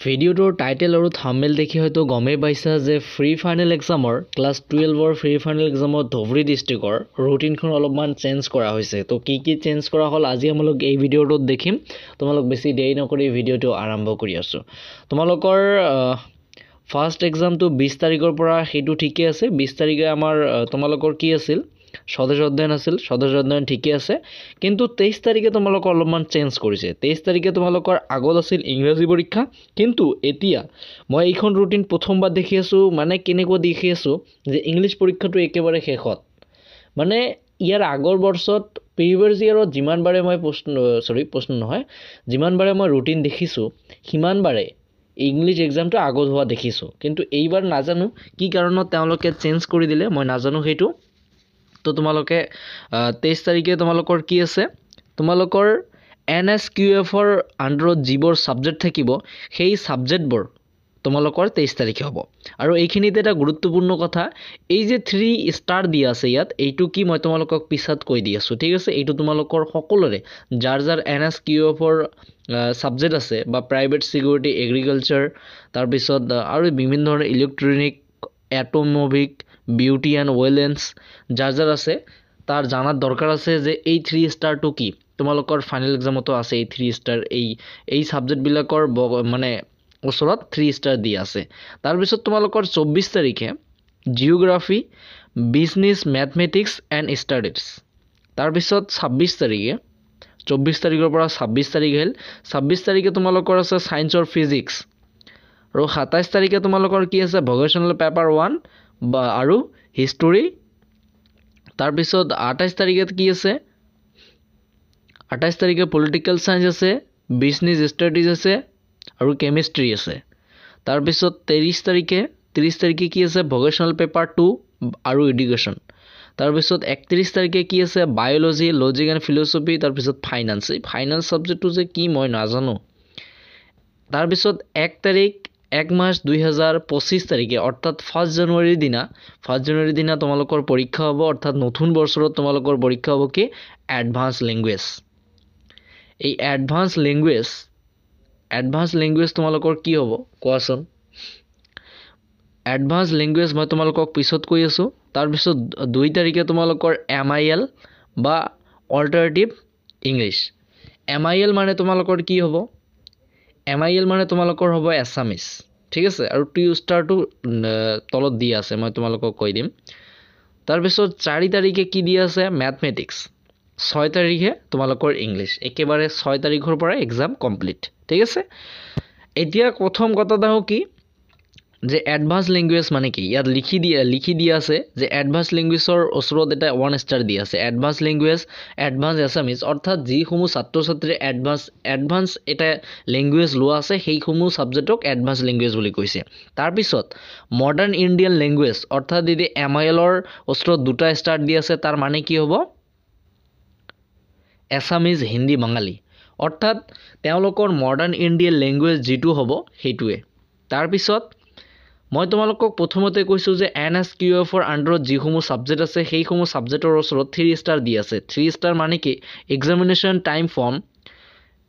ভিডিওটোৰ title আৰু thumbnail দেখি হয়তো গমেই পাইছা যে ফ্ৰী ফাইনেল এক্সামৰ ক্লাছ 12ৰ ফ্ৰী ফাইনেল এক্সামত ধুবুৰী ডিষ্ট্ৰিক্টৰ ৰুটিনখন অলপমান চেঞ্জ কৰা হৈছে। তো কি চেঞ্জ কৰা হ'ল আজি আমলক এই ভিডিওটোত দেখিম। তোমালোক বেছি দেৰি নকৰি ভিডিওটো আৰম্ভ কৰি আছো। তোমালোকৰ ফাৰ্ষ্ট এক্সামটো 20 তাৰিখৰ পৰা হেতু ঠিকে আছে। 20 তাৰিখে আমাৰ তোমালোকৰ কি আছিল স্বদেশ অধ্যয়ন আছিল। স্বদেশ অধ্যয়ন ঠিকে আছে, কিন্তু 23 তাৰিখে তোমালোকৰ অলপমান চেঞ্জ কৰিছে। 23 তাৰিখে তোমালোকৰ আগত আছিল ইংৰাজী পৰীক্ষা, কিন্তু এতিয়া মই এইখন ৰুটিন প্ৰথমবাৰ দেখি আছো। মানে কেনেকৈ দেখি আছো যে ইংলিছ পৰীক্ষাটো একেবাৰে শেষত, মানে ইয়াৰ আগৰ বৰ্ষত প্ৰিভিয়াছ ইয়াৰত যিমানবাৰে মই প্ৰশ্ন নহয় যিমানবাৰে মই ৰুটিন দেখিছো সিমানবাৰে ইংলিছ এক্সামটো আগত হোৱা দেখিছো, কিন্তু এইবাৰ নাজানো কি কাৰণত তেওঁলোকে চেঞ্জ কৰি দিলে, মই নাজানো সেইটো। তো তোমালোকে 23 তাৰিখে তোমালোকৰ কি আছে, তোমালোকৰ NSQF-ৰ আণ্ডাৰত যিবোৰ ছাবজেক্ট থাকিব সেই ছাবজেক্টবোৰ তোমালোকৰ 23 তাৰিখে হ'ব। আৰু এইখিনিতে এটা গুৰুত্বপূৰ্ণ কথা, এই যে 3 ষ্টাৰ দিয়া আছে ইয়াত, এইটো কি মই তোমালোকক পিছত কৈ দি আছোঁ, ঠিক আছে। এইটো তোমালোকৰ সকলোৰে যাৰ NSQF-ৰ ছাবজেক্ট আছে বা প্ৰাইভেট ছিকিউৰিটি, এগ্ৰিকালচাৰ, তাৰপিছত আৰু বিভিন্ন ধৰণৰ ইলেক্ট্ৰনিক, এটমোবিক, বিউটি এণ্ড ৱেলেন্স যাৰ আছে তাৰ জানাৰ দৰকাৰ আছে যে এই 3 ষ্টাৰটো কি। তোমালোকৰ ফাইনেল এক্সামতো আছে এই 3 ষ্টাৰ, এই ছাবজেক্টবিলাকৰ মানে ওচৰত 3 ষ্টাৰ দিয়া আছে। তাৰপিছত তোমালোকৰ 24 তাৰিখে geography, business, mathematics and studies. তাৰপিছত 26 তাৰিখে 24 তাৰিখৰ পৰা 26 তাৰিখ হ'ল। 26 তাৰিখে তোমালোকৰ আছে ছায়েন্স আৰু ফিজিক্স। আৰু 27 তাৰিখে তোমালোকৰ কি আছে ভকেশ্যনেল পেপাৰ 1 বা আৰু হিষ্টৰী। তাৰপিছত 28 তাৰিখে কি আছে, 28 তাৰিখে পলিটিকেল ছায়েন্স আছে, বিজনেছ ষ্ট্ৰেটেজি আছে আৰু কেমিষ্ট্ৰি আছে। তাৰপিছত 30 তাৰিখে কি আছে ভকেশ্যনেল পেপাৰ 2 আৰু এডুকেশ্যন। তাৰপিছত 31 তাৰিখে কি আছে বায়'লজি, লজিক এণ্ড ফিলচফি, তাৰপিছত ফাইনেন্স। এই ফাইনেন্স ছাবজেক্টটো যে কি মই নাজানো। তাৰপিছত 1 মাৰ্চ 2025 তাৰিখে অৰ্থাৎ 1 জানুৱাৰীৰ দিনা তোমালোকৰ পৰীক্ষা হ'ব, অৰ্থাৎ নতুন বছৰত তোমালোকৰ পৰীক্ষা হ'ব কি এডভান্স লেংগুৱেজ। এই এডভান্স লেংগুৱেজ তোমালোকৰ কি হ'ব কোৱাচোন। এডভান্স লেংগুৱেজ মই তোমালোকক পিছত কৈ আছোঁ। তাৰপিছত 2 তাৰিখে তোমালোকৰ MIL বা অল্টাৰনেটিভ ইংলিছ। MIL মানে তোমালোকৰ কি হ'ব, MIL মানে তোমালোকৰ হ'ব এছামিছ, ঠিক আছে। আৰু 2 ষ্টাৰটো তলত দিয়া আছে, মই তোমালোকক কৈ দিম। তাৰপিছত 4 তাৰিখে কি দিয়া আছে মেথমেটিক্স। 6 তাৰিখে তোমালোকৰ ইংলিছ। একেবাৰে 6 তাৰিখৰ পৰা এক্সাম কমপ্লিট, ঠিক আছে। এতিয়া প্ৰথম কথাটা হ'ল কি যে এডভান্স লেংগুৱেজ মানে কি, ইয়াত লিখি দিয়া আছে যে এডভান্স লেংগুৱেজৰ ওচৰত এটা 1 ষ্টাৰ দিয়া আছে। এডভান্স লেংগুৱেজ, এডভান্স এছামিজ, অৰ্থাৎ যিসমূহ ছাত্ৰ ছাত্ৰীৰ এডভান্স এটা লেংগুৱেজ লোৱা আছে সেইসমূহ ছাবজেক্টক এডভান্স লেংগুৱেজ বুলি কৈছে। তাৰপিছত মডাৰ্ণ ইণ্ডিয়ান লেংগুৱেজ, অৰ্থাৎ যদি MIL-ৰ ওচৰত 2টা ষ্টাৰ দিয়া আছে তাৰ মানে কি হ'ব এছামিজ, হিন্দী, বাঙালী, অৰ্থাৎ তেওঁলোকৰ মডাৰ্ণ ইণ্ডিয়ান লেংগুৱেজ যিটো হ'ব সেইটোৱে। তাৰপিছত মই তোমালোকক প্ৰথমতে কৈছোঁ যে NSQF-ৰ আণ্ডাৰত যিসমূহ ছাবজেক্ট আছে সেইসমূহ ছাবজেক্টৰ ওচৰত 3 ষ্টাৰ দি আছে। 3 ষ্টাৰ মানে কি এক্সামিনেশ্যন টাইম ফ্ৰম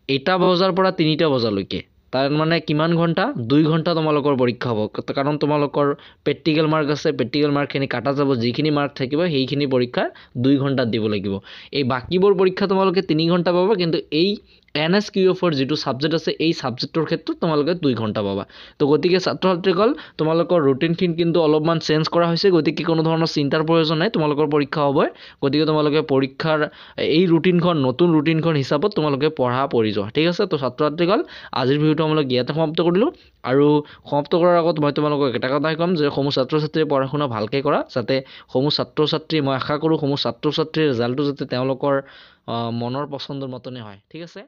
8টা বজাৰ পৰা 3টা বজালৈকে। তাৰ মানে কিমান ঘণ্টা, 2 ঘণ্টা তোমালোকৰ পৰীক্ষা হ'ব, কাৰণ তোমালোকৰ প্ৰেক্টিকেল মাৰ্ক আছে। প্ৰেক্টিকেল মাৰ্কখিনি কাটা যাব, যিখিনি মাৰ্ক থাকিব সেইখিনি পৰীক্ষা 2 ঘণ্টাত দিব লাগিব। এই বাকীবোৰ পৰীক্ষা তোমালোকে 3 ঘণ্টা পাবা, কিন্তু এই NSQF-ৰ যিটো ছাবজেক্ট আছে এই ছাবজেক্টৰ ক্ষেত্ৰত তোমালোকে 2 ঘণ্টা পাবা। তো গতিকে ছাত্ৰ ছাত্ৰীসকল তোমালোকৰ ৰুটিনখিনি কিন্তু অলপমান চেঞ্জ কৰা হৈছে, গতিকে কোনো ধৰণৰ চিন্তাৰ প্ৰয়োজন নাই, তোমালোকৰ পৰীক্ষা হ'বই। গতিকে তোমালোকে পৰীক্ষাৰ এই নতুন ৰুটিনখন হিচাপত তোমালোকে পঢ়ি যোৱা, ঠিক আছে। তো ছাত্ৰ ছাত্ৰীসকল আজিৰ ভিডিঅ'টো আমালোক ইয়াতে সমাপ্ত কৰিলোঁ। আৰু সমাপ্ত কৰাৰ আগত মই তোমালোকক এটা কথাই ক'ম যে সমূহ ছাত্ৰ ছাত্ৰীয়ে পঢ়া শুনা ভালকৈ কৰা, যাতে সমূহ ছাত্ৰ ছাত্ৰী, মই আশা কৰোঁ সমূহ ছাত্ৰ ছাত্ৰীৰ ৰিজাল্টটো যাতে তেওঁলোকৰ মনৰ পচন্দৰ মতনে হয়, ঠিক আছে।